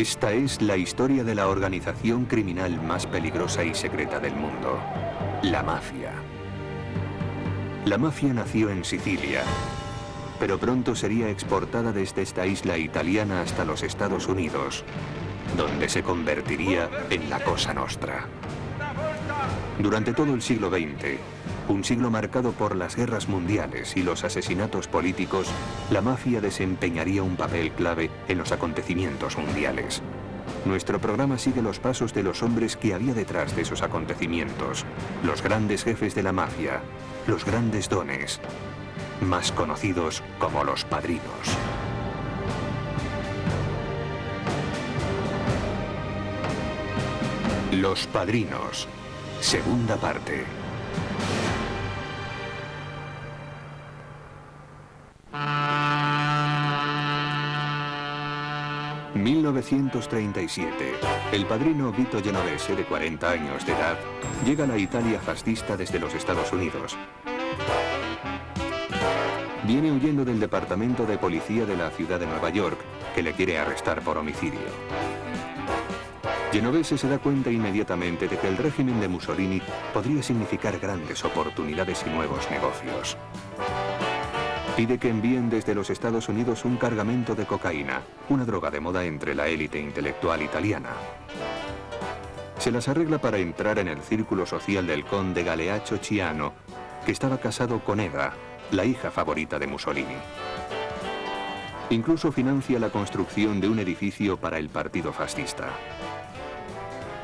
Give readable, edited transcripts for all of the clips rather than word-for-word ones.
Esta es la historia de la organización criminal más peligrosa y secreta del mundo, la mafia. La mafia nació en Sicilia, pero pronto sería exportada desde esta isla italiana hasta los Estados Unidos, donde se convertiría en la Cosa Nostra. Durante todo el siglo XX, un siglo marcado por las guerras mundiales y los asesinatos políticos, la mafia desempeñaría un papel clave en los acontecimientos mundiales. Nuestro programa sigue los pasos de los hombres que había detrás de esos acontecimientos, los grandes jefes de la mafia, los grandes dones, más conocidos como los padrinos. Los padrinos, segunda parte. ...1937... el padrino Vito Genovese, de 40 años de edad, llega a la Italia fascista desde los Estados Unidos. Viene huyendo del departamento de policía de la ciudad de Nueva York, que le quiere arrestar por homicidio. Genovese se da cuenta inmediatamente de que el régimen de Mussolini podría significar grandes oportunidades y nuevos negocios. Pide que envíen desde los Estados Unidos un cargamento de cocaína, una droga de moda entre la élite intelectual italiana. Se las arregla para entrar en el círculo social del conde Galeaccio Ciano, que estaba casado con Eda, la hija favorita de Mussolini. Incluso financia la construcción de un edificio para el partido fascista.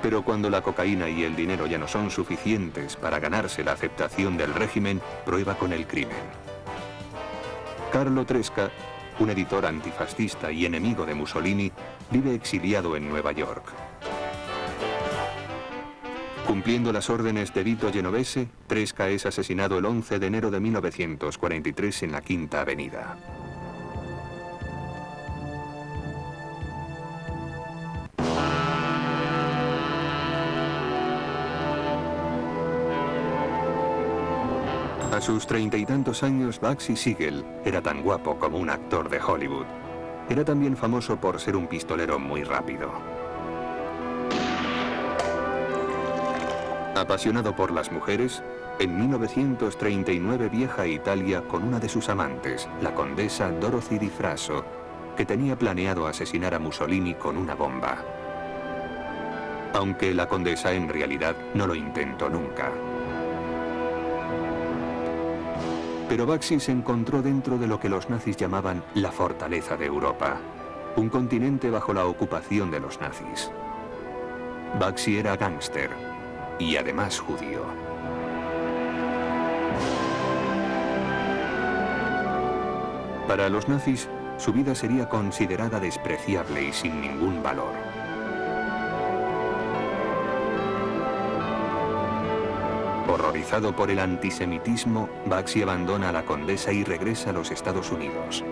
Pero cuando la cocaína y el dinero ya no son suficientes para ganarse la aceptación del régimen, prueba con el crimen. Carlo Tresca, un editor antifascista y enemigo de Mussolini, vive exiliado en Nueva York. Cumpliendo las órdenes de Vito Genovese, Tresca es asesinado el 11 de enero de 1943 en la Quinta Avenida. A sus 30 y tantos años, Bugsy Siegel era tan guapo como un actor de Hollywood. Era también famoso por ser un pistolero muy rápido. Apasionado por las mujeres, en 1939 viaja a Italia con una de sus amantes, la condesa Dorothy Di Frasso, que tenía planeado asesinar a Mussolini con una bomba. Aunque la condesa en realidad no lo intentó nunca. Pero Bugsy se encontró dentro de lo que los nazis llamaban la fortaleza de Europa, un continente bajo la ocupación de los nazis. Bugsy era gángster y además judío. Para los nazis, su vida sería considerada despreciable y sin ningún valor. Horrorizado por el antisemitismo, Bugsy abandona a la condesa y regresa a los Estados Unidos.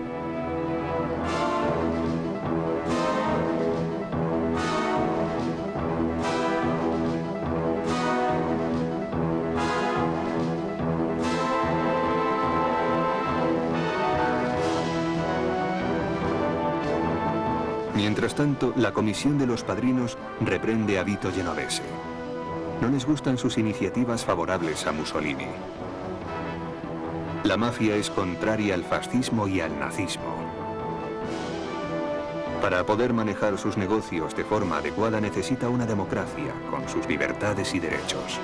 Mientras tanto, la comisión de los padrinos reprende a Vito Genovese. No les gustan sus iniciativas favorables a Mussolini. La mafia es contraria al fascismo y al nazismo. Para poder manejar sus negocios de forma adecuada necesita una democracia con sus libertades y derechos.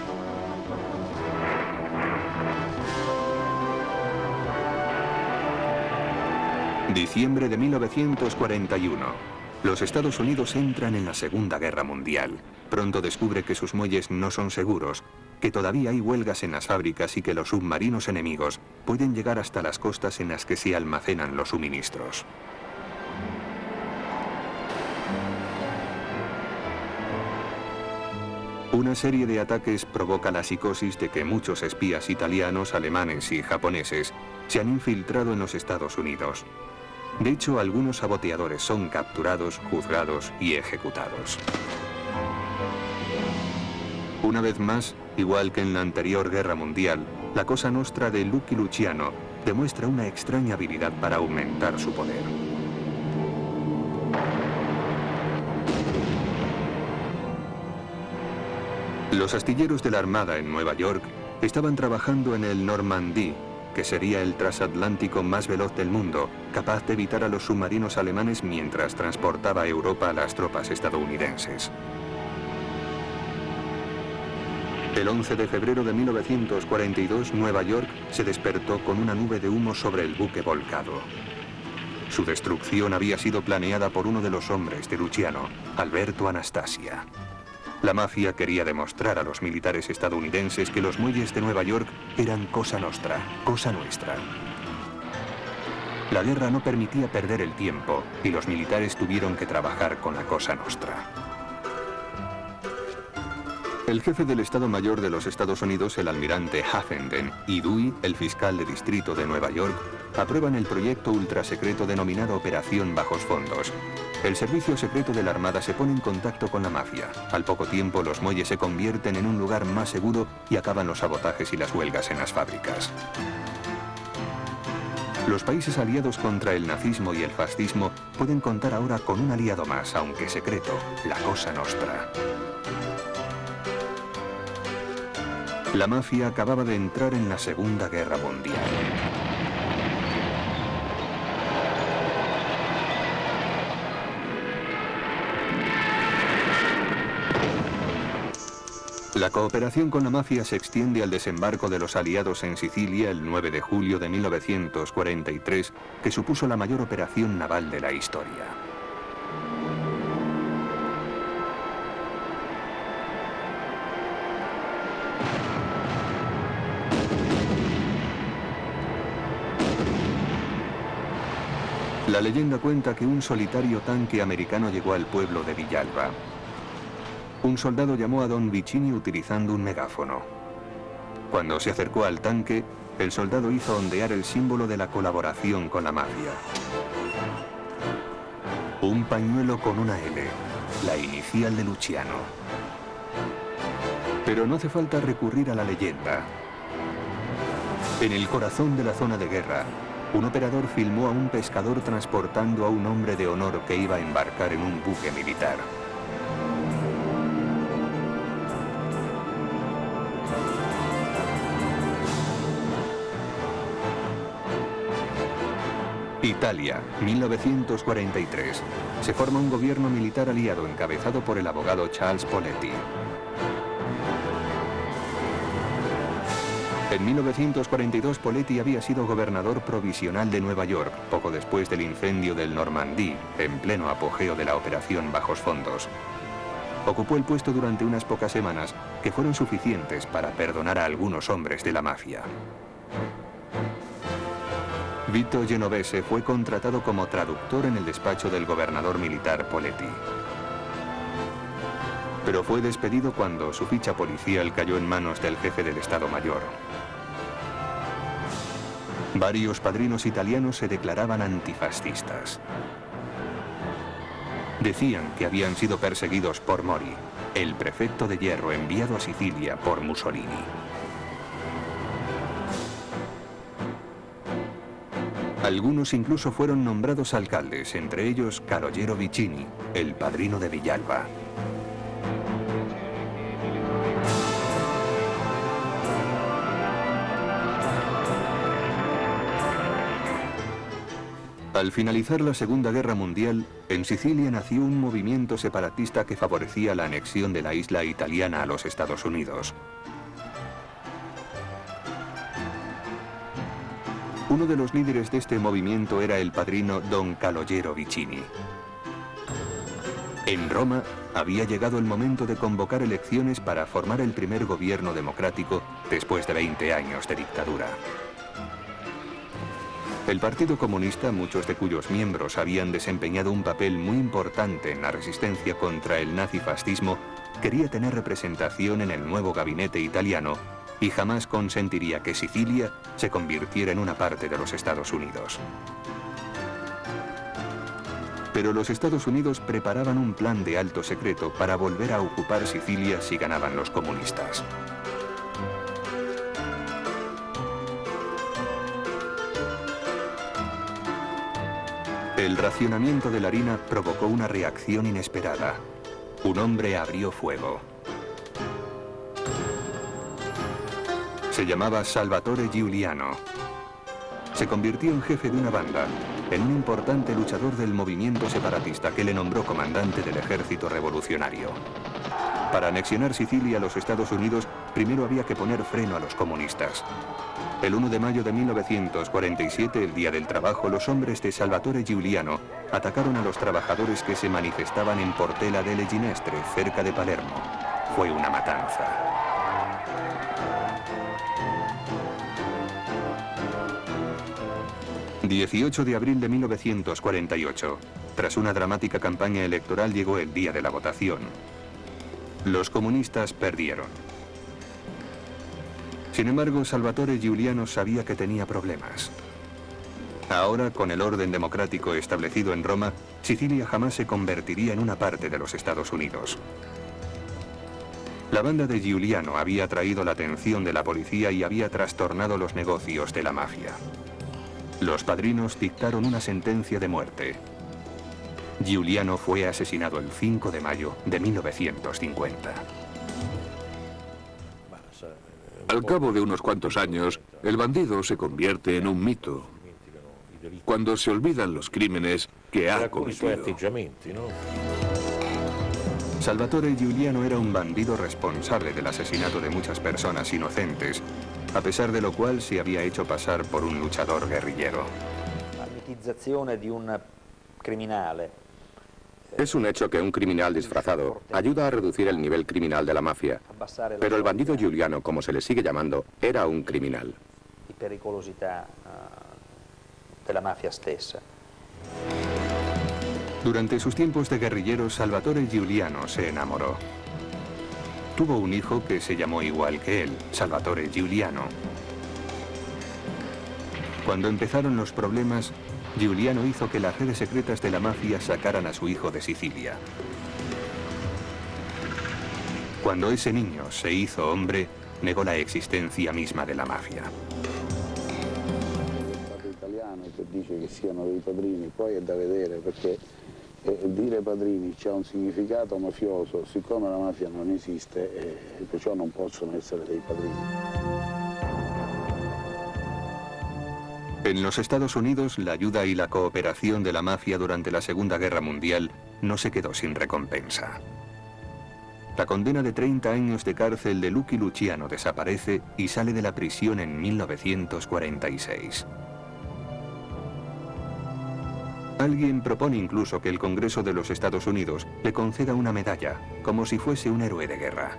Diciembre de 1941. Los Estados Unidos entran en la Segunda Guerra Mundial. Pronto descubre que sus muelles no son seguros, que todavía hay huelgas en las fábricas y que los submarinos enemigos pueden llegar hasta las costas en las que se almacenan los suministros. Una serie de ataques provoca la psicosis de que muchos espías italianos, alemanes y japoneses se han infiltrado en los Estados Unidos. De hecho, algunos saboteadores son capturados, juzgados y ejecutados. Una vez más, igual que en la anterior guerra mundial, la Cosa Nostra de Lucky Luciano demuestra una extraña habilidad para aumentar su poder. Los astilleros de la Armada en Nueva York estaban trabajando en el Normandie, que sería el transatlántico más veloz del mundo, capaz de evitar a los submarinos alemanes mientras transportaba a Europa a las tropas estadounidenses. El 11 de febrero de 1942, Nueva York se despertó con una nube de humo sobre el buque volcado. Su destrucción había sido planeada por uno de los hombres de Luciano, Alberto Anastasia. La mafia quería demostrar a los militares estadounidenses que los muelles de Nueva York eran cosa nostra, cosa nuestra. La guerra no permitía perder el tiempo y los militares tuvieron que trabajar con la cosa nostra. El jefe del Estado Mayor de los Estados Unidos, el almirante Huffenden, y Dewey, el fiscal de distrito de Nueva York, aprueban el proyecto ultrasecreto denominado Operación Bajos Fondos. El servicio secreto de la Armada se pone en contacto con la mafia. Al poco tiempo, los muelles se convierten en un lugar más seguro y acaban los sabotajes y las huelgas en las fábricas. Los países aliados contra el nazismo y el fascismo pueden contar ahora con un aliado más, aunque secreto, la Cosa Nostra. La mafia acababa de entrar en la Segunda Guerra Mundial. La cooperación con la mafia se extiende al desembarco de los aliados en Sicilia el 9 de julio de 1943, que supuso la mayor operación naval de la historia. La leyenda cuenta que un solitario tanque americano llegó al pueblo de Villalba. Un soldado llamó a Don Vicini utilizando un megáfono. Cuando se acercó al tanque, el soldado hizo ondear el símbolo de la colaboración con la mafia. Un pañuelo con una L, la inicial de Luciano. Pero no hace falta recurrir a la leyenda. En el corazón de la zona de guerra, un operador filmó a un pescador transportando a un hombre de honor que iba a embarcar en un buque militar. Italia, 1943. Se forma un gobierno militar aliado encabezado por el abogado Charles Poletti. En 1942, Poletti había sido gobernador provisional de Nueva York, poco después del incendio del Normandie, en pleno apogeo de la Operación Bajos Fondos. Ocupó el puesto durante unas pocas semanas, que fueron suficientes para perdonar a algunos hombres de la mafia. Vito Genovese fue contratado como traductor en el despacho del gobernador militar Poletti. Pero fue despedido cuando su ficha policial cayó en manos del jefe del Estado Mayor. Varios padrinos italianos se declaraban antifascistas. Decían que habían sido perseguidos por Mori, el prefecto de hierro enviado a Sicilia por Mussolini. Algunos incluso fueron nombrados alcaldes, entre ellos Calogero Vicini, el padrino de Villalba. Al finalizar la Segunda Guerra Mundial, en Sicilia nació un movimiento separatista que favorecía la anexión de la isla italiana a los Estados Unidos. Uno de los líderes de este movimiento era el padrino Don Calogero Vicini. En Roma había llegado el momento de convocar elecciones para formar el primer gobierno democrático después de 20 años de dictadura. El Partido Comunista, muchos de cuyos miembros habían desempeñado un papel muy importante en la resistencia contra el nazifascismo, quería tener representación en el nuevo gabinete italiano y jamás consentiría que Sicilia se convirtiera en una parte de los Estados Unidos. Pero los Estados Unidos preparaban un plan de alto secreto para volver a ocupar Sicilia si ganaban los comunistas. El racionamiento de la harina provocó una reacción inesperada. Un hombre abrió fuego. Se llamaba Salvatore Giuliano. Se convirtió en jefe de una banda, en un importante luchador del movimiento separatista que le nombró comandante del ejército revolucionario. Para anexionar Sicilia a los Estados Unidos, primero había que poner freno a los comunistas. El 1 de mayo de 1947, el Día del Trabajo, los hombres de Salvatore Giuliano atacaron a los trabajadores que se manifestaban en Portella delle Ginestre, cerca de Palermo. Fue una matanza. El 18 de abril de 1948, tras una dramática campaña electoral, llegó el día de la votación. Los comunistas perdieron. Sin embargo, Salvatore Giuliano sabía que tenía problemas. Ahora, con el orden democrático establecido en Roma, Sicilia jamás se convertiría en una parte de los Estados Unidos. La banda de Giuliano había atraído la atención de la policía y había trastornado los negocios de la mafia. Los padrinos dictaron una sentencia de muerte. Giuliano fue asesinado el 5 de mayo de 1950. Al cabo de unos cuantos años, el bandido se convierte en un mito, cuando se olvidan los crímenes que ha cometido. Salvatore Giuliano era un bandido responsable del asesinato de muchas personas inocentes, a pesar de lo cual se había hecho pasar por un luchador guerrillero. La mitizzazione di un criminale. Es un hecho que un criminal disfrazado ayuda a reducir el nivel criminal de la mafia, pero el bandido Giuliano, como se le sigue llamando, era un criminal. Di pericolosità della mafia stessa. Durante sus tiempos de guerrillero, Salvatore Giuliano se enamoró. Tuvo un hijo que se llamó igual que él, Salvatore Giuliano. Cuando empezaron los problemas, Giuliano hizo que las redes secretas de la mafia sacaran a su hijo de Sicilia. Cuando ese niño se hizo hombre, negó la existencia misma de la mafia. Italiano che dice che siano dei padrini, poi è da vedere perché dire padrini c'ha un significato mafioso, siccome la mafia non esiste, perciò non possono essere dei padrini. En los Estados Unidos, la ayuda y la cooperación de la mafia durante la Segunda Guerra Mundial no se quedó sin recompensa. La condena de 30 años de cárcel de Lucky Luciano desaparece y sale de la prisión en 1946. Alguien propone incluso que el Congreso de los Estados Unidos le conceda una medalla, como si fuese un héroe de guerra.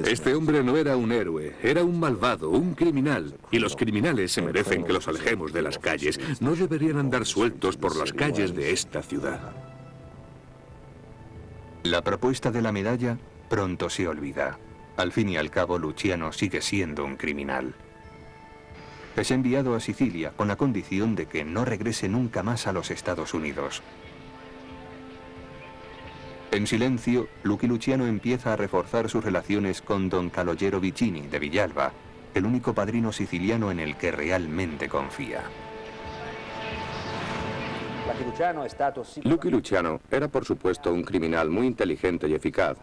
Este hombre no era un héroe, era un malvado, un criminal. Y los criminales se merecen que los alejemos de las calles. No deberían andar sueltos por las calles de esta ciudad. La propuesta de la medalla pronto se olvida. Al fin y al cabo, Luciano sigue siendo un criminal. Es enviado a Sicilia con la condición de que no regrese nunca más a los Estados Unidos. En silencio, Lucky Luciano empieza a reforzar sus relaciones con don Calogero Vicini de Villalba, el único padrino siciliano en el que realmente confía. Lucky Luciano era por supuesto un criminal muy inteligente y eficaz,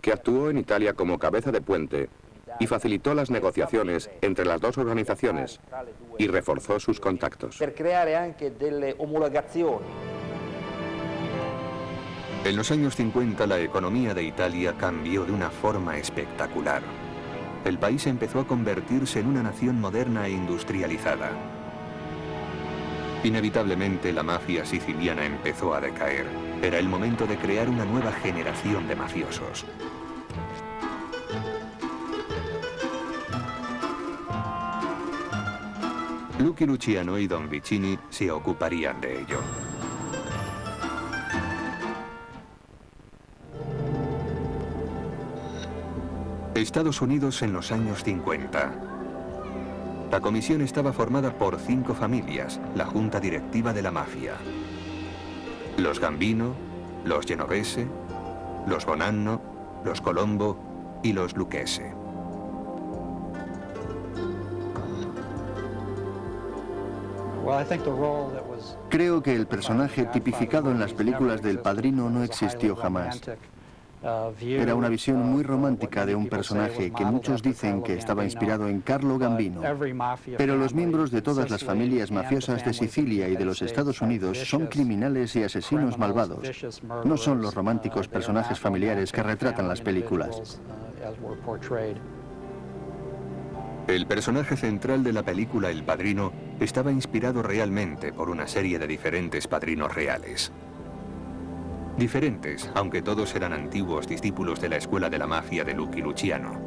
que actuó en Italia como cabeza de puente y facilitó las negociaciones entre las dos organizaciones y reforzó sus contactos. Per creare anche delle omologazioni. En los años 50 la economía de Italia cambió de una forma espectacular. El país empezó a convertirse en una nación moderna e industrializada. Inevitablemente la mafia siciliana empezó a decaer. Era el momento de crear una nueva generación de mafiosos. Lucky Luciano y don Vicini se ocuparían de ello. Estados Unidos en los años 50. La comisión estaba formada por 5 familias, la junta directiva de la mafia. Los Gambino, los Genovese, los Bonanno, los Colombo y los Lucchese. Creo que el personaje tipificado en las películas del Padrino no existió jamás. Era una visión muy romántica de un personaje que muchos dicen que estaba inspirado en Carlo Gambino. Pero los miembros de todas las familias mafiosas de Sicilia y de los Estados Unidos son criminales y asesinos malvados. No son los románticos personajes familiares que retratan las películas. El personaje central de la película El Padrino estaba inspirado realmente por una serie de diferentes padrinos reales. Diferentes, aunque todos eran antiguos discípulos de la escuela de la mafia de Lucky Luciano.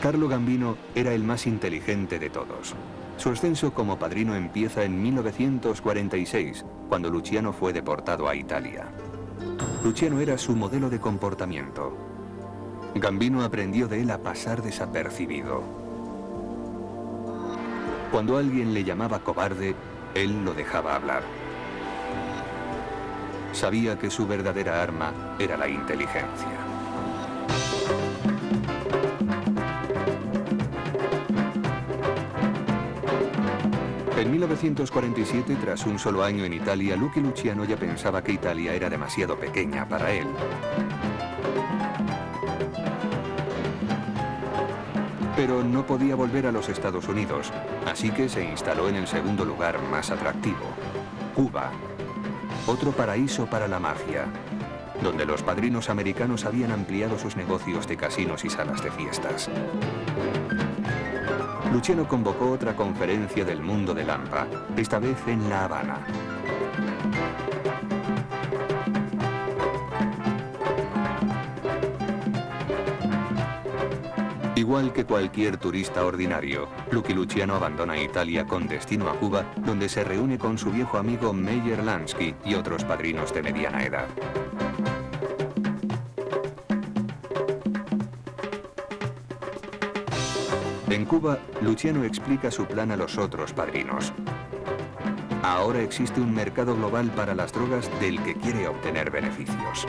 Carlo Gambino era el más inteligente de todos. Su ascenso como padrino empieza en 1946, cuando Luciano fue deportado a Italia. Luciano era su modelo de comportamiento. Gambino aprendió de él a pasar desapercibido. Cuando alguien le llamaba cobarde, él lo dejaba hablar. Sabía que su verdadera arma era la inteligencia. En 1947, tras un solo año en Italia, Lucky Luciano ya pensaba que Italia era demasiado pequeña para él. Pero no podía volver a los Estados Unidos, así que se instaló en el segundo lugar más atractivo, Cuba. Otro paraíso para la mafia, donde los padrinos americanos habían ampliado sus negocios de casinos y salas de fiestas. Luciano convocó otra conferencia del mundo del AMPA, esta vez en La Habana. Igual que cualquier turista ordinario, Lucky Luciano abandona Italia con destino a Cuba, donde se reúne con su viejo amigo Meyer Lansky y otros padrinos de mediana edad. En Cuba, Luciano explica su plan a los otros padrinos. Ahora existe un mercado global para las drogas del que quiere obtener beneficios.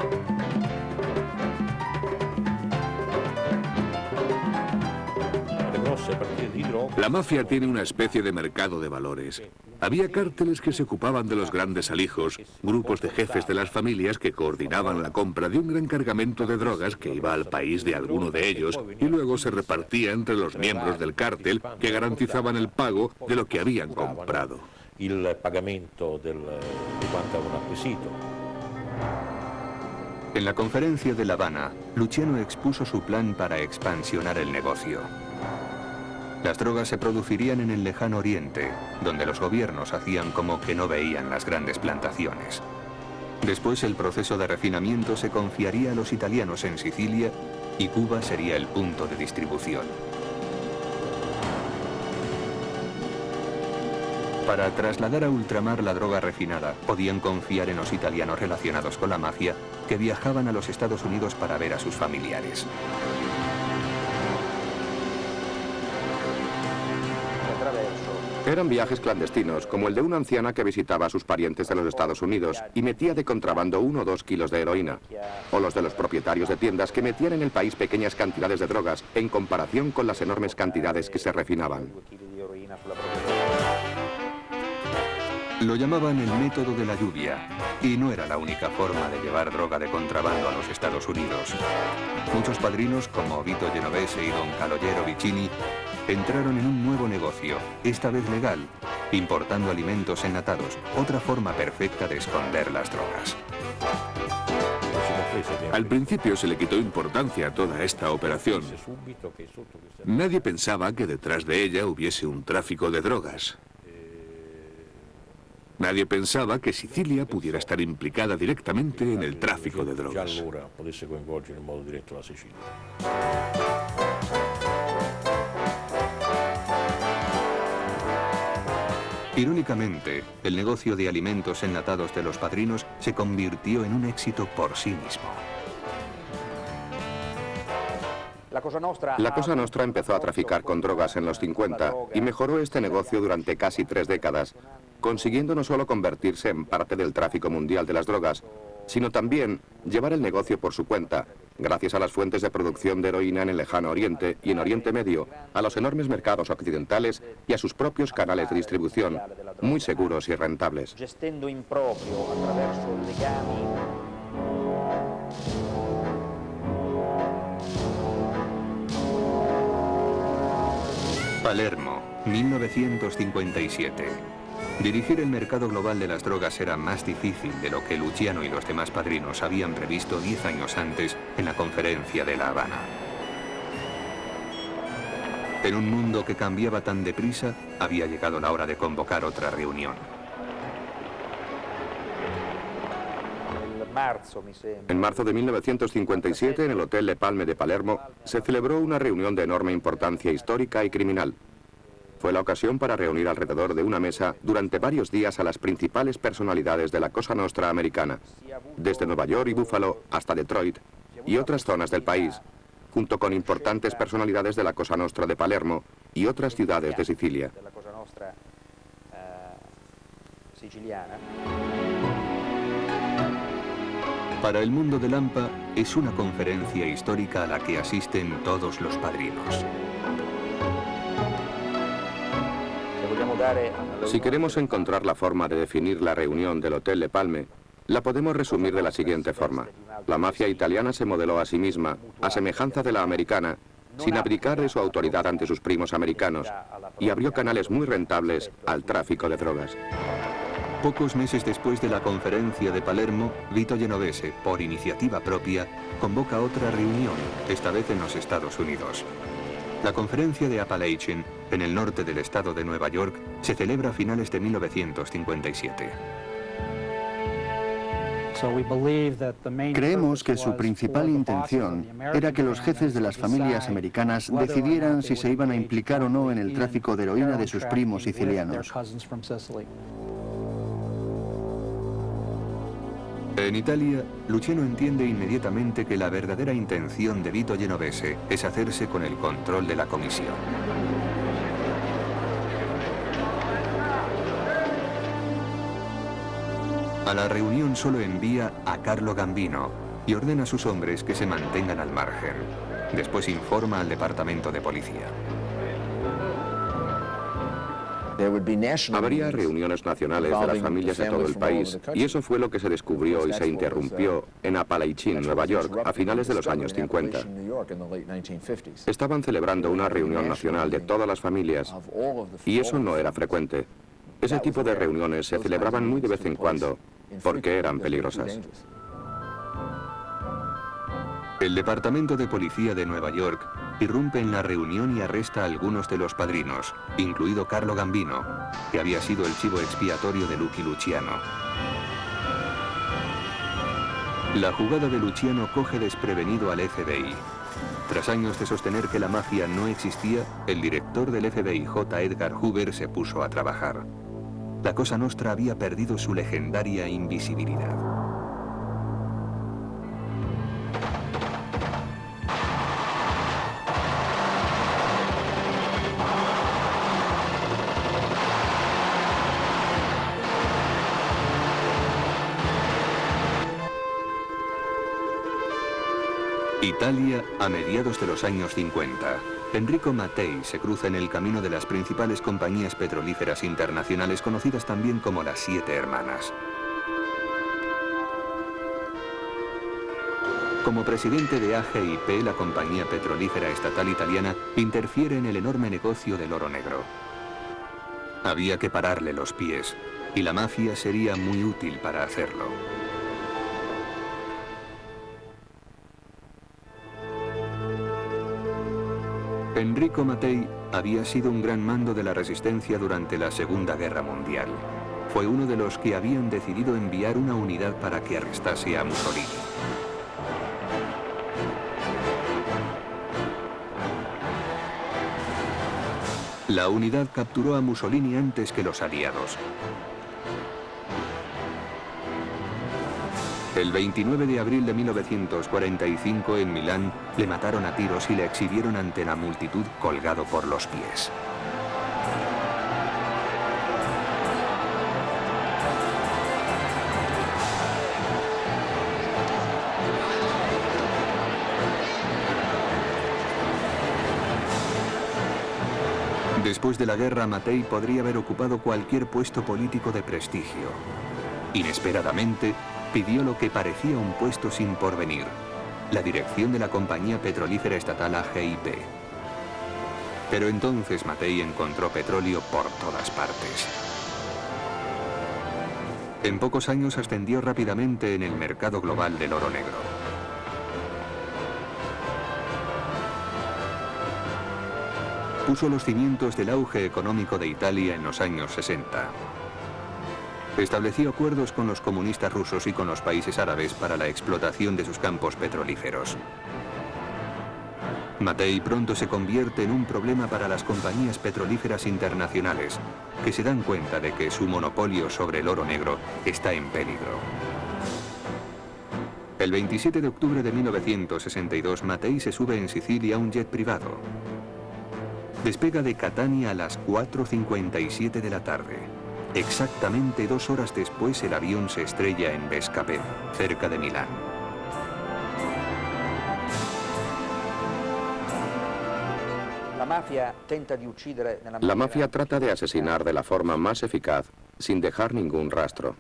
La mafia tiene una especie de mercado de valores. Había cárteles que se ocupaban de los grandes alijos, grupos de jefes de las familias que coordinaban la compra de un gran cargamento de drogas que iba al país de alguno de ellos y luego se repartía entre los miembros del cártel que garantizaban el pago de lo que habían comprado. Il pagamento di quanto avevano acquisito. En la conferencia de La Habana, Luciano expuso su plan para expansionar el negocio. Las drogas se producirían en el lejano oriente, donde los gobiernos hacían como que no veían las grandes plantaciones. Después el proceso de refinamiento se confiaría a los italianos en Sicilia y Cuba sería el punto de distribución. Para trasladar a ultramar la droga refinada, podían confiar en los italianos relacionados con la mafia que viajaban a los Estados Unidos para ver a sus familiares. Eran viajes clandestinos, como el de una anciana que visitaba a sus parientes de los Estados Unidos y metía de contrabando 1 o 2 kilos de heroína, o los de los propietarios de tiendas que metían en el país pequeñas cantidades de drogas en comparación con las enormes cantidades que se refinaban. Lo llamaban el método de la lluvia, y no era la única forma de llevar droga de contrabando a los Estados Unidos. Muchos padrinos, como Vito Genovese y don Calogero Vicini, entraron en un nuevo negocio, esta vez legal, importando alimentos enlatados, otra forma perfecta de esconder las drogas. Al principio se le quitó importancia a toda esta operación. Nadie pensaba que detrás de ella hubiese un tráfico de drogas. Nadie pensaba que Sicilia pudiera estar implicada directamente en el tráfico de drogas. Irónicamente, el negocio de alimentos enlatados de los padrinos se convirtió en un éxito por sí mismo. La Cosa Nostra empezó a traficar con drogas en los 50 y mejoró este negocio durante casi 3 décadas, consiguiendo no solo convertirse en parte del tráfico mundial de las drogas, sino también llevar el negocio por su cuenta, gracias a las fuentes de producción de heroína en el lejano oriente y en Oriente Medio, a los enormes mercados occidentales y a sus propios canales de distribución, muy seguros y rentables. Palermo, 1957. Dirigir el mercado global de las drogas era más difícil de lo que Luciano y los demás padrinos habían previsto 10 años antes en la conferencia de La Habana. En un mundo que cambiaba tan deprisa, había llegado la hora de convocar otra reunión. En marzo de 1957, en el Hotel Le Palme de Palermo, se celebró una reunión de enorme importancia histórica y criminal. Fue la ocasión para reunir alrededor de una mesa durante varios días a las principales personalidades de la Cosa Nostra americana, desde Nueva York y Buffalo hasta Detroit y otras zonas del país, junto con importantes personalidades de la Cosa Nostra de Palermo y otras ciudades de Sicilia. Para el mundo del AMPA es una conferencia histórica a la que asisten todos los padrinos. Si queremos encontrar la forma de definir la reunión del Hotel Le Palme, la podemos resumir de la siguiente forma. La mafia italiana se modeló a sí misma, a semejanza de la americana, sin abdicar de su autoridad ante sus primos americanos, y abrió canales muy rentables al tráfico de drogas. Pocos meses después de la conferencia de Palermo, Vito Genovese, por iniciativa propia, convoca otra reunión, esta vez en los Estados Unidos. La conferencia de Appalachian, en el norte del estado de Nueva York, se celebra a finales de 1957. Creemos que su principal intención era que los jefes de las familias americanas decidieran si se iban a implicar o no en el tráfico de heroína de sus primos sicilianos. En Italia, Luciano entiende inmediatamente que la verdadera intención de Vito Genovese es hacerse con el control de la comisión. A la reunión solo envía a Carlo Gambino y ordena a sus hombres que se mantengan al margen. Después informa al departamento de policía. Habría reuniones nacionales de las familias de todo el país, y eso fue lo que se descubrió y se interrumpió en Appalachian, Nueva York, a finales de los años 50. Estaban celebrando una reunión nacional de todas las familias, y eso no era frecuente. Ese tipo de reuniones se celebraban muy de vez en cuando, porque eran peligrosas. El departamento de policía de Nueva York irrumpe en la reunión y arresta a algunos de los padrinos, incluido Carlo Gambino, que había sido el chivo expiatorio de Lucky Luciano. La jugada de Luciano coge desprevenido al FBI. Tras años de sostener que la mafia no existía, el director del FBI, J. Edgar Hoover, se puso a trabajar. La Cosa Nostra había perdido su legendaria invisibilidad. Italia a mediados de los años 50. Enrico Mattei se cruza en el camino de las principales compañías petrolíferas internacionales conocidas también como las Siete Hermanas. Como presidente de AGIP, la compañía petrolífera estatal italiana interfiere en el enorme negocio del oro negro. Había que pararle los pies, y la mafia sería muy útil para hacerlo. Enrico Mattei había sido un gran mando de la resistencia durante la Segunda Guerra Mundial. Fue uno de los que habían decidido enviar una unidad para que arrestase a Mussolini. La unidad capturó a Mussolini antes que los aliados. El 29 de abril de 1945 en Milán le mataron a tiros y le exhibieron ante la multitud colgado por los pies. Después de la guerra, Mattei podría haber ocupado cualquier puesto político de prestigio. Inesperadamente, pidió lo que parecía un puesto sin porvenir, la dirección de la compañía petrolífera estatal AGIP. Pero entonces Mattei encontró petróleo por todas partes. En pocos años ascendió rápidamente en el mercado global del oro negro. Puso los cimientos del auge económico de Italia en los años 60. Estableció acuerdos con los comunistas rusos y con los países árabes para la explotación de sus campos petrolíferos. Mattei pronto se convierte en un problema para las compañías petrolíferas internacionales, que se dan cuenta de que su monopolio sobre el oro negro está en peligro. El 27 de octubre de 1962, Mattei se sube en Sicilia a un jet privado. Despega de Catania a las 4:57 de la tarde. Exactamente 2 horas después, el avión se estrella en Bescapè, cerca de Milán. La mafia trata de asesinar de la forma más eficaz, sin dejar ningún rastro.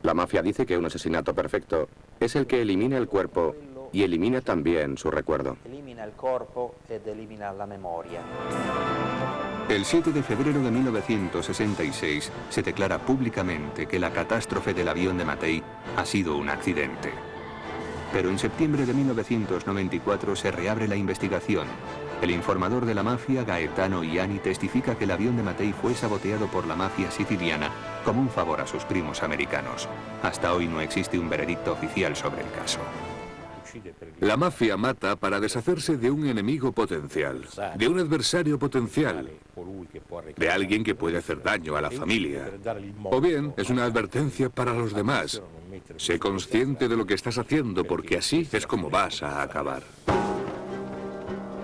La mafia dice que un asesinato perfecto es el que elimina el cuerpo y elimina también su recuerdo. El 7 de febrero de 1966 se declara públicamente que la catástrofe del avión de Mattei ha sido un accidente. Pero en septiembre de 1994 se reabre la investigación. El informador de la mafia, Gaetano Ianni, testifica que el avión de Mattei fue saboteado por la mafia siciliana como un favor a sus primos americanos. Hasta hoy no existe un veredicto oficial sobre el caso. La mafia mata para deshacerse de un enemigo potencial, de un adversario potencial, de alguien que puede hacer daño a la familia. O bien es una advertencia para los demás. Sé consciente de lo que estás haciendo porque así es como vas a acabar.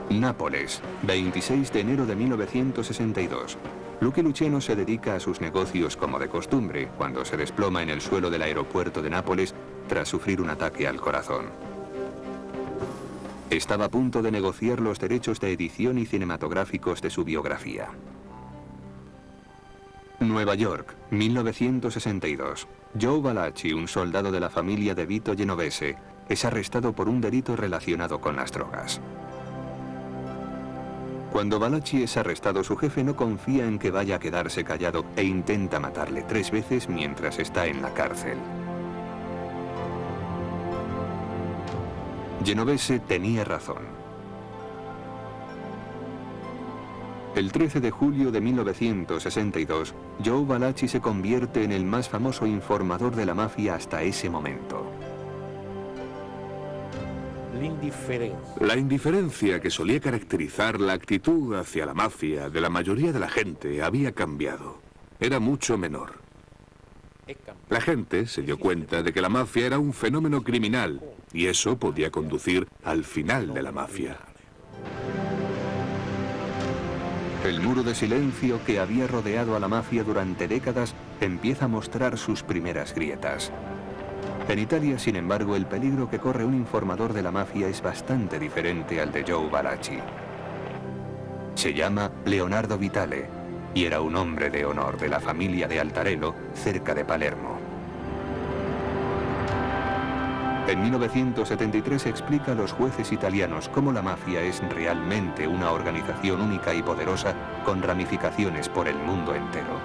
Nápoles, 26 de enero de 1962. Lucky Luciano se dedica a sus negocios como de costumbre cuando se desploma en el suelo del aeropuerto de Nápoles tras sufrir un ataque al corazón. Estaba a punto de negociar los derechos de edición y cinematográficos de su biografía. Nueva York, 1962. Joe Valachi, un soldado de la familia de Vito Genovese, es arrestado por un delito relacionado con las drogas. Cuando Valachi es arrestado, su jefe no confía en que vaya a quedarse callado e intenta matarle 3 veces mientras está en la cárcel. Genovese tenía razón. El 13 de julio de 1962, Joe Valachi se convierte en el más famoso informador de la mafia hasta ese momento. La indiferencia que solía caracterizar la actitud hacia la mafia de la mayoría de la gente había cambiado. Era mucho menor. La gente se dio cuenta de que la mafia era un fenómeno criminal y eso podía conducir al final de la mafia. El muro de silencio que había rodeado a la mafia durante décadas empieza a mostrar sus primeras grietas. En Italia, sin embargo, el peligro que corre un informador de la mafia es bastante diferente al de Joe Valachi. Se llama Leonardo Vitale y era un hombre de honor de la familia de Altarello, cerca de Palermo. En 1973 explica a los jueces italianos cómo la mafia es realmente una organización única y poderosa con ramificaciones por el mundo entero.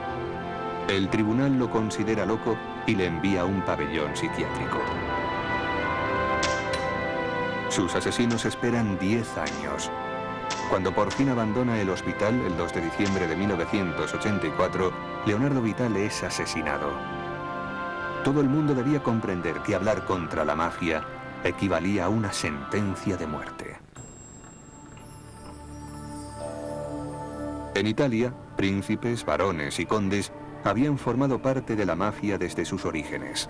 El tribunal lo considera loco y le envía a un pabellón psiquiátrico. Sus asesinos esperan 10 años. Cuando por fin abandona el hospital, el 2 de diciembre de 1984, Leonardo Vitale es asesinado. Todo el mundo debía comprender que hablar contra la mafia equivalía a una sentencia de muerte. En Italia, príncipes, barones y condes habían formado parte de la mafia desde sus orígenes.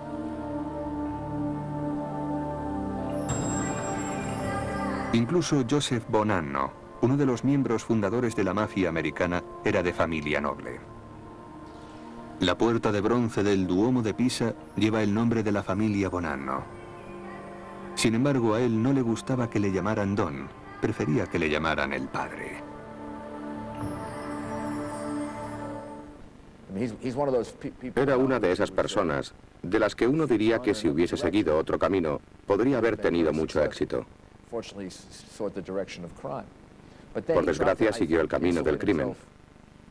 Incluso Joseph Bonanno, uno de los miembros fundadores de la mafia americana, era de familia noble. La puerta de bronce del Duomo de Pisa lleva el nombre de la familia Bonanno. Sin embargo, a él no le gustaba que le llamaran Don, prefería que le llamaran el padre. Era una de esas personas de las que uno diría que si hubiese seguido otro camino, podría haber tenido mucho éxito. Por desgracia, siguió el camino del crimen.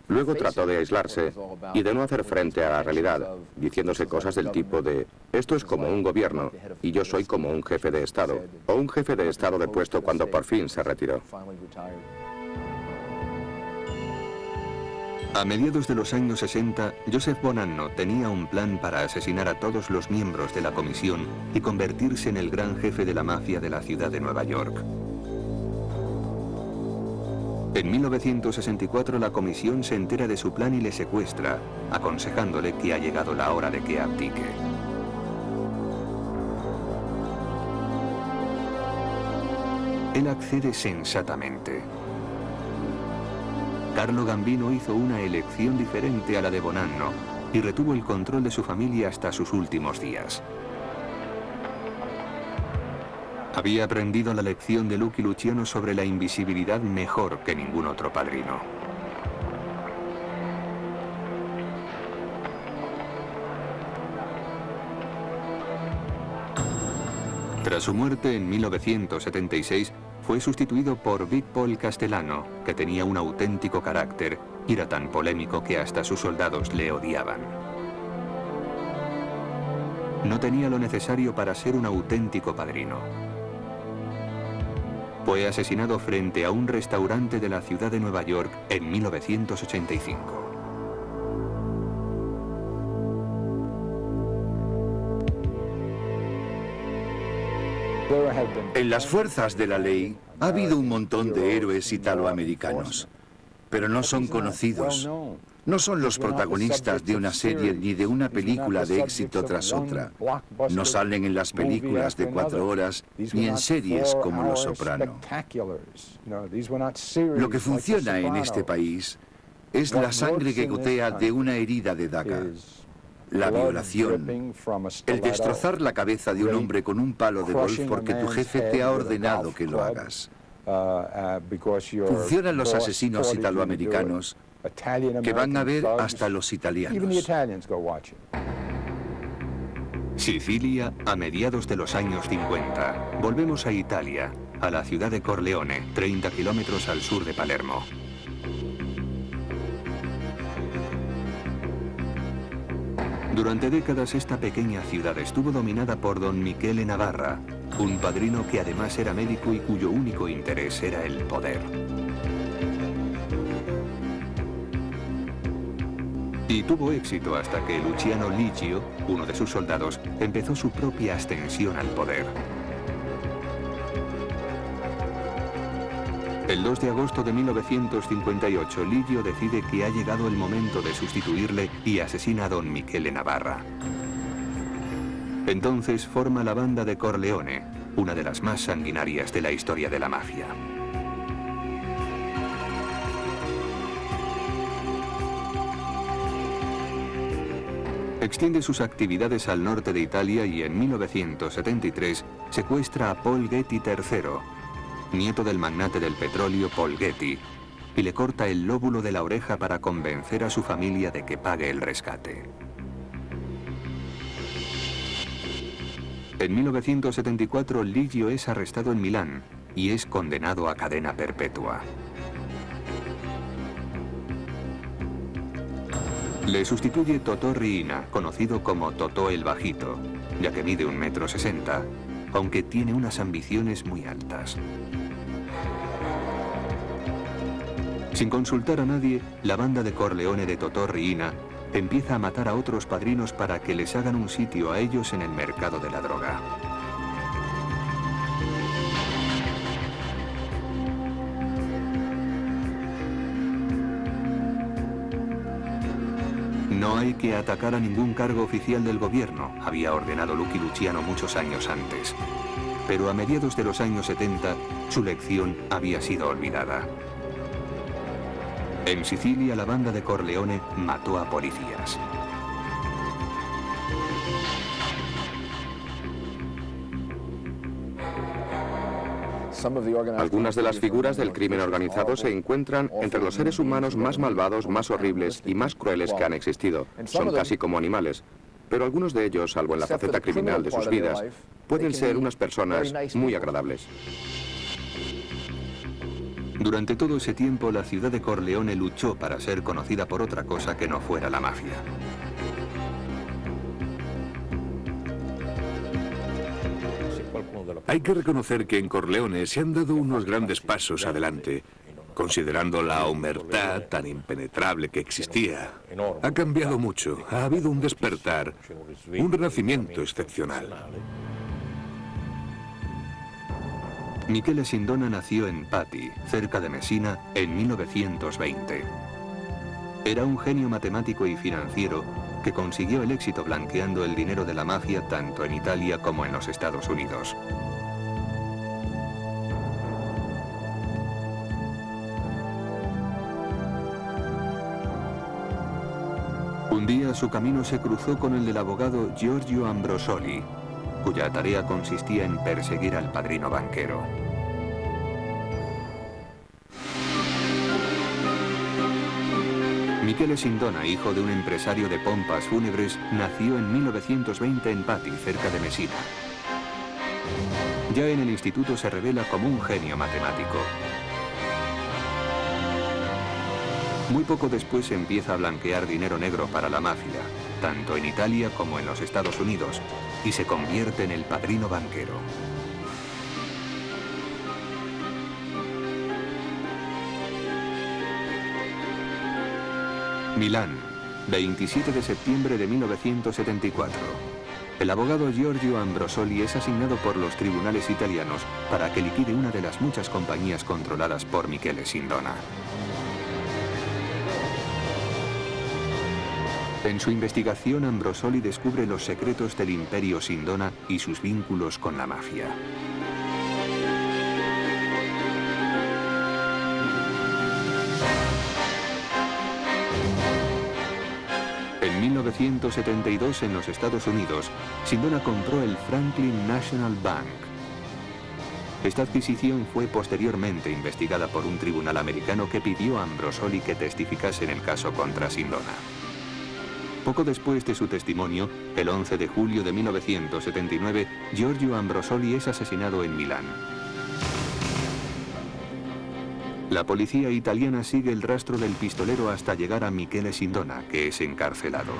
Luego trató de aislarse y de no hacer frente a la realidad, diciéndose cosas del tipo de «esto es como un gobierno y yo soy como un jefe de Estado», o un jefe de Estado depuesto cuando por fin se retiró. A mediados de los años 60, Joseph Bonanno tenía un plan para asesinar a todos los miembros de la comisión y convertirse en el gran jefe de la mafia de la ciudad de Nueva York. En 1964 la comisión se entera de su plan y le secuestra, aconsejándole que ha llegado la hora de que abdique. Él accede sensatamente. Carlo Gambino hizo una elección diferente a la de Bonanno y retuvo el control de su familia hasta sus últimos días. Había aprendido la lección de Lucky Luciano sobre la invisibilidad mejor que ningún otro padrino. Tras su muerte en 1976, fue sustituido por Big Paul Castellano, que tenía un auténtico carácter y era tan polémico que hasta sus soldados le odiaban. No tenía lo necesario para ser un auténtico padrino. Fue asesinado frente a un restaurante de la ciudad de Nueva York en 1985. En las fuerzas de la ley ha habido un montón de héroes italoamericanos, pero no son conocidos. No son los protagonistas de una serie ni de una película de éxito tras otra. No salen en las películas de 4 horas ni en series como Los Soprano. Lo que funciona en este país es la sangre que gotea de una herida de daga. La violación, el destrozar la cabeza de un hombre con un palo de golf porque tu jefe te ha ordenado que lo hagas. Funcionan los asesinos italoamericanos que van a ver hasta los italianos. Sicilia a mediados de los años 50. Volvemos a Italia, a la ciudad de Corleone, 30 kilómetros al sur de Palermo. Durante décadas esta pequeña ciudad estuvo dominada por don Michele Navarra, un padrino que además era médico y cuyo único interés era el poder. Y tuvo éxito hasta que Luciano Liggio, uno de sus soldados, empezó su propia ascensión al poder. El 2 de agosto de 1958, Liggio decide que ha llegado el momento de sustituirle y asesina a don Michele Navarra. Entonces forma la banda de Corleone, una de las más sanguinarias de la historia de la mafia. Extiende sus actividades al norte de Italia y en 1973 secuestra a Paul Getty III, nieto del magnate del petróleo Paul Getty, y le corta el lóbulo de la oreja para convencer a su familia de que pague el rescate. En 1974, Liggio es arrestado en Milán y es condenado a cadena perpetua. Le sustituye Totò Riina, conocido como Totò el Bajito, ya que mide 1,60 m, aunque tiene unas ambiciones muy altas. Sin consultar a nadie, la banda de Corleone de Totò Riina empieza a matar a otros padrinos para que les hagan un sitio a ellos en el mercado de la droga. No hay que atacar a ningún cargo oficial del gobierno, había ordenado Lucky Luciano muchos años antes. Pero a mediados de los años 70, su lección había sido olvidada. En Sicilia, la banda de Corleone mató a policías. Algunas de las figuras del crimen organizado se encuentran entre los seres humanos más malvados, más horribles y más crueles que han existido. Son casi como animales. Pero algunos de ellos, salvo en la faceta criminal de sus vidas, pueden ser unas personas muy agradables. Durante todo ese tiempo, la ciudad de Corleone luchó para ser conocida por otra cosa que no fuera la mafia. Hay que reconocer que en Corleone se han dado unos grandes pasos adelante, considerando la omertà tan impenetrable que existía. Ha cambiado mucho, ha habido un despertar, un renacimiento excepcional. Michele Sindona nació en Patti, cerca de Messina, en 1920. Era un genio matemático y financiero que consiguió el éxito blanqueando el dinero de la mafia tanto en Italia como en los Estados Unidos. Un día su camino se cruzó con el del abogado Giorgio Ambrosoli, cuya tarea consistía en perseguir al padrino banquero. Michele Sindona, hijo de un empresario de pompas fúnebres, nació en 1920 en Patti, cerca de Messina. Ya en el instituto se revela como un genio matemático. Muy poco después empieza a blanquear dinero negro para la mafia, tanto en Italia como en los Estados Unidos, y se convierte en el padrino banquero. Milán, 27 de septiembre de 1974. El abogado Giorgio Ambrosoli es asignado por los tribunales italianos para que liquide una de las muchas compañías controladas por Michele Sindona. En su investigación, Ambrosoli descubre los secretos del imperio Sindona y sus vínculos con la mafia. En 1972, en los Estados Unidos, Sindona compró el Franklin National Bank. Esta adquisición fue posteriormente investigada por un tribunal americano que pidió a Ambrosoli que testificase en el caso contra Sindona. Poco después de su testimonio, el 11 de julio de 1979, Giorgio Ambrosoli es asesinado en Milán. La policía italiana sigue el rastro del pistolero hasta llegar a Michele Sindona, que es encarcelado.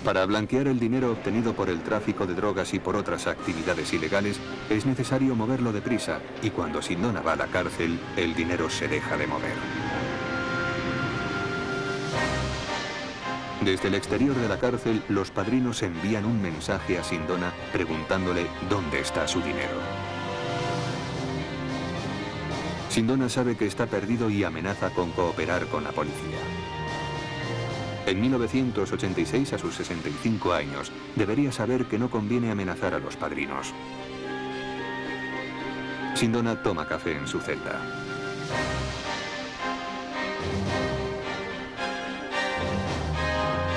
Para blanquear el dinero obtenido por el tráfico de drogas y por otras actividades ilegales, es necesario moverlo deprisa, y cuando Sindona va a la cárcel, el dinero se deja de mover. Desde el exterior de la cárcel, los padrinos envían un mensaje a Sindona preguntándole dónde está su dinero. Sindona sabe que está perdido y amenaza con cooperar con la policía. En 1986, a sus 65 años, debería saber que no conviene amenazar a los padrinos. Sindona toma café en su celda.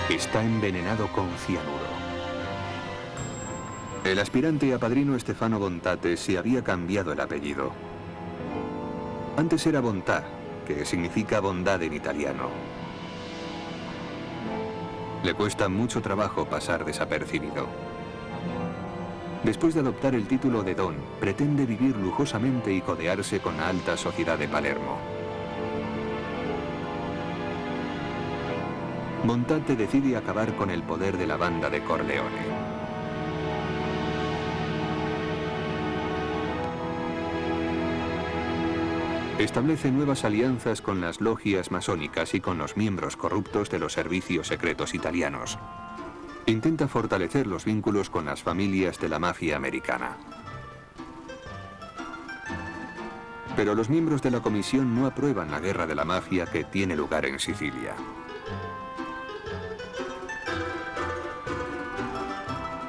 Está envenenado con cianuro. El aspirante a padrino Stefano Bontate se había cambiado el apellido. Antes era Bontà, que significa bondad en italiano. Le cuesta mucho trabajo pasar desapercibido. Después de adoptar el título de Don, pretende vivir lujosamente y codearse con la alta sociedad de Palermo. Bontate decide acabar con el poder de la banda de Corleone. Establece nuevas alianzas con las logias masónicas y con los miembros corruptos de los servicios secretos italianos. Intenta fortalecer los vínculos con las familias de la mafia americana. Pero los miembros de la comisión no aprueban la guerra de la mafia que tiene lugar en Sicilia.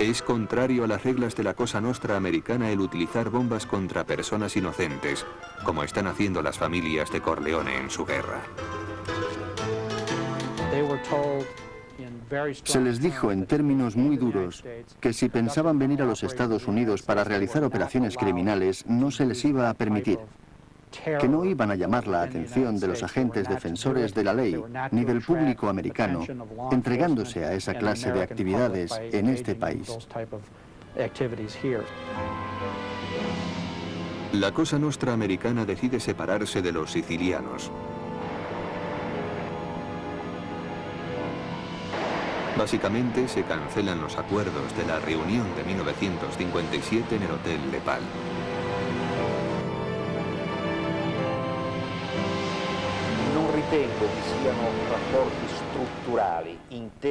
Es contrario a las reglas de la Cosa Nostra americana el utilizar bombas contra personas inocentes, como están haciendo las familias de Corleone en su guerra. Se les dijo en términos muy duros que si pensaban venir a los Estados Unidos para realizar operaciones criminales, no se les iba a permitir. que no iban a llamar la atención de los agentes defensores de la ley ni del público americano, entregándose a esa clase de actividades en este país. La Cosa Nostra americana decide separarse de los sicilianos. Básicamente se cancelan los acuerdos de la reunión de 1957 en el Hotel Le Pal.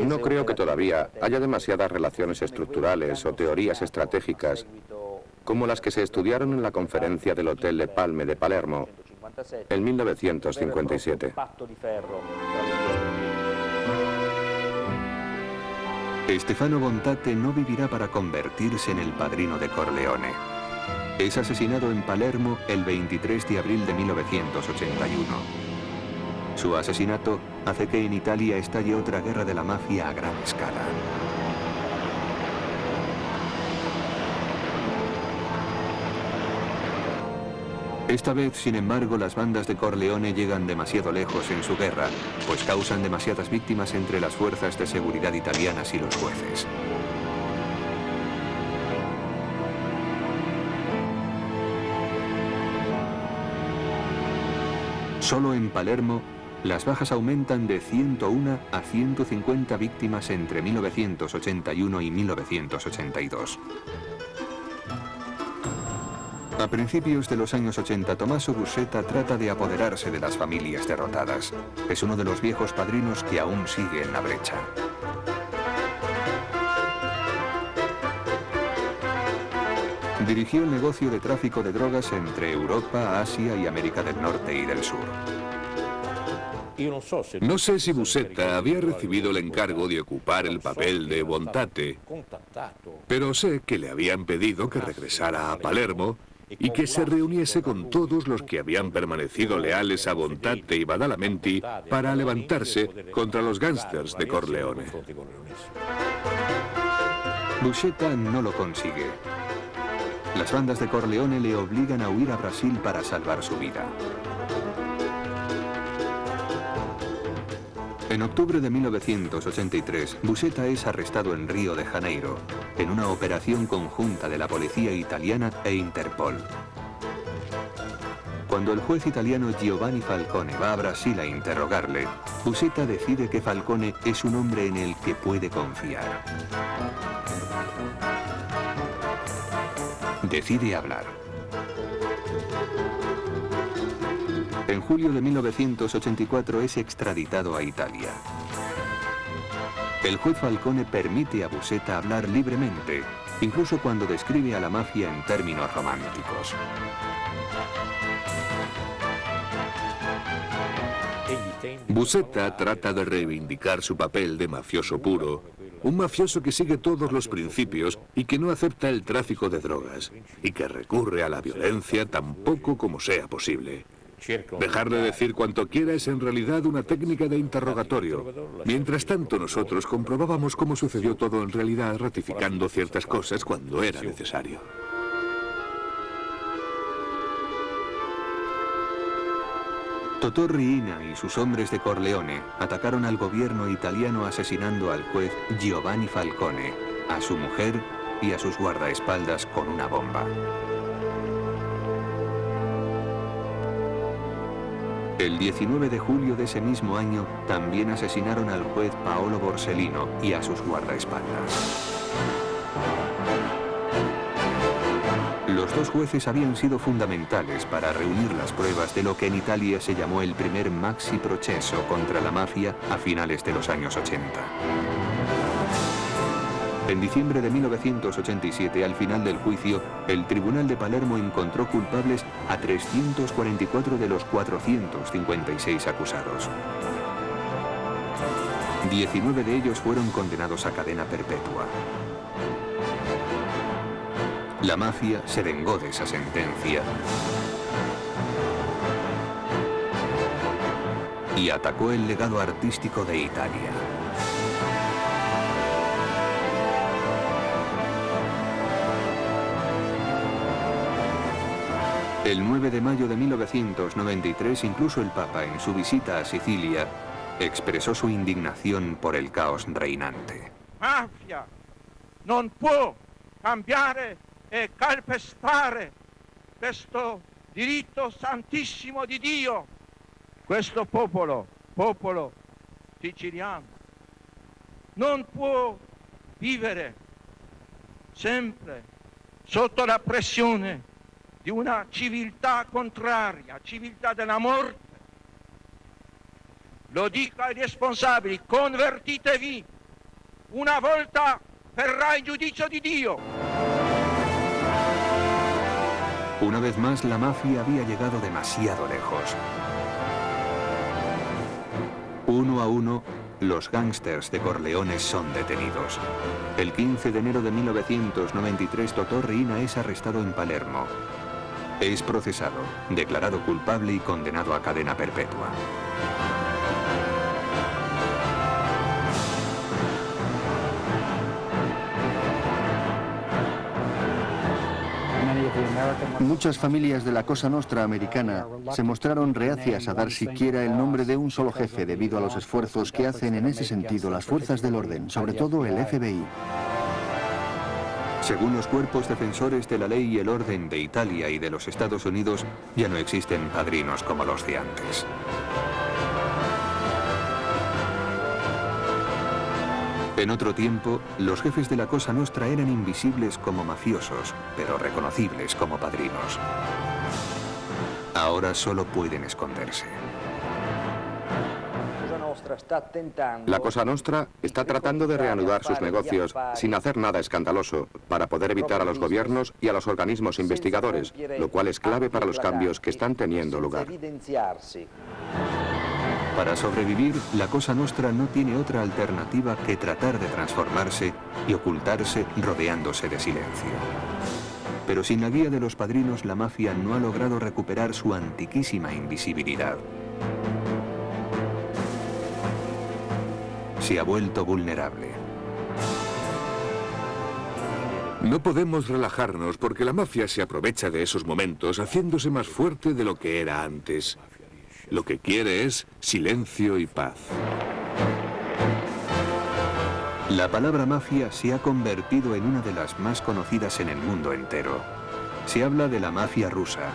No creo que todavía haya demasiadas relaciones estructurales o teorías estratégicas como las que se estudiaron en la conferencia del Hotel Le Palme de Palermo en 1957. Stefano Bontate no vivirá para convertirse en el padrino de Corleone. Es asesinado en Palermo el 23 de abril de 1981. Su asesinato hace que en Italia estalle otra guerra de la mafia a gran escala. Esta vez, sin embargo, las bandas de Corleone llegan demasiado lejos en su guerra, pues causan demasiadas víctimas entre las fuerzas de seguridad italianas y los jueces. Solo en Palermo, las bajas aumentan de 101 a 150 víctimas entre 1981 y 1982. A principios de los años 80, Tommaso Buscetta trata de apoderarse de las familias derrotadas. Es uno de los viejos padrinos que aún sigue en la brecha. Dirigió el negocio de tráfico de drogas entre Europa, Asia y América del Norte y del Sur. No sé si Buscetta había recibido el encargo de ocupar el papel de Bontate, pero sé que le habían pedido que regresara a Palermo y que se reuniese con todos los que habían permanecido leales a Bontate y Badalamenti para levantarse contra los gángsters de Corleone. Buscetta no lo consigue. Las bandas de Corleone le obligan a huir a Brasil para salvar su vida. En octubre de 1983, Buscetta es arrestado en Río de Janeiro, en una operación conjunta de la policía italiana e Interpol. Cuando el juez italiano Giovanni Falcone va a Brasil a interrogarle, Buscetta decide que Falcone es un hombre en el que puede confiar. Decide hablar. En julio de 1984 es extraditado a Italia. El juez Falcone permite a Buscetta hablar libremente, incluso cuando describe a la mafia en términos románticos. Buscetta trata de reivindicar su papel de mafioso puro, un mafioso que sigue todos los principios y que no acepta el tráfico de drogas, y que recurre a la violencia tan poco como sea posible. Dejarle decir cuanto quiera es en realidad una técnica de interrogatorio. Mientras tanto, nosotros comprobábamos cómo sucedió todo en realidad, ratificando ciertas cosas cuando era necesario. Totò Riina y sus hombres de Corleone atacaron al gobierno italiano asesinando al juez Giovanni Falcone, a su mujer y a sus guardaespaldas con una bomba. El 19 de julio de ese mismo año también asesinaron al juez Paolo Borsellino y a sus guardaespaldas. Los dos jueces habían sido fundamentales para reunir las pruebas de lo que en Italia se llamó el primer maxi proceso contra la mafia a finales de los años 80. En diciembre de 1987, al final del juicio, el Tribunal de Palermo encontró culpables a 344 de los 456 acusados. 19 de ellos fueron condenados a cadena perpetua. La mafia se vengó de esa sentencia y atacó el legado artístico de Italia. El 9 de mayo de 1993, incluso el Papa, en su visita a Sicilia, expresó su indignación por el caos reinante. Mafia non può cambiare e calpestare questo diritto santissimo di Dio. Questo popolo siciliano, non può vivere sempre sotto la pressione di una civiltà contraria, civiltà della morte. Lo dico ai responsabili, convertitevi, una volta verrà il giudizio di Dio. Una vez más, la mafia había llegado demasiado lejos. Uno a uno, los gángsters de Corleone son detenidos. El 15 de enero de 1993, Totò Riina es arrestado en Palermo. Es procesado, declarado culpable y condenado a cadena perpetua. Muchas familias de la Cosa Nostra americana se mostraron reacias a dar siquiera el nombre de un solo jefe debido a los esfuerzos que hacen en ese sentido las fuerzas del orden, sobre todo el FBI. Según los cuerpos defensores de la ley y el orden de Italia y de los Estados Unidos, ya no existen padrinos como los de antes. En otro tiempo, los jefes de la Cosa Nostra eran invisibles como mafiosos, pero reconocibles como padrinos. Ahora solo pueden esconderse. La Cosa Nostra está tratando de reanudar sus negocios sin hacer nada escandaloso para poder evitar a los gobiernos y a los organismos investigadores, lo cual es clave para los cambios que están teniendo lugar. Para sobrevivir, la Cosa Nostra no tiene otra alternativa que tratar de transformarse y ocultarse rodeándose de silencio. Pero sin la guía de los padrinos, la mafia no ha logrado recuperar su antiquísima invisibilidad. Se ha vuelto vulnerable. No podemos relajarnos porque la mafia se aprovecha de esos momentos haciéndose más fuerte de lo que era antes. Lo que quiere es silencio y paz. La palabra mafia se ha convertido en una de las más conocidas en el mundo entero. Se habla de la mafia rusa,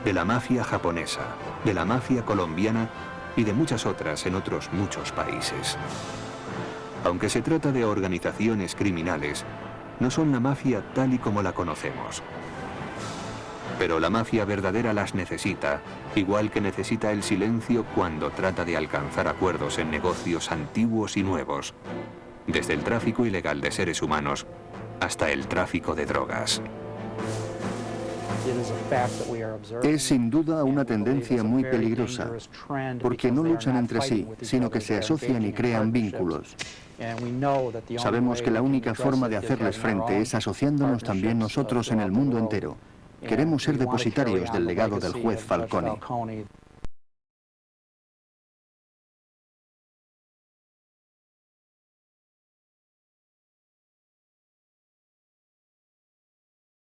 de la mafia japonesa, de la mafia colombiana y de muchas otras en otros muchos países. Aunque se trata de organizaciones criminales, no son la mafia tal y como la conocemos. Pero la mafia verdadera las necesita, igual que necesita el silencio cuando trata de alcanzar acuerdos en negocios antiguos y nuevos, desde el tráfico ilegal de seres humanos hasta el tráfico de drogas. Es sin duda una tendencia muy peligrosa, porque no luchan entre sí, sino que se asocian y crean vínculos. Sabemos que la única forma de hacerles frente es asociándonos también nosotros en el mundo entero. Queremos ser depositarios del legado del juez Falcone.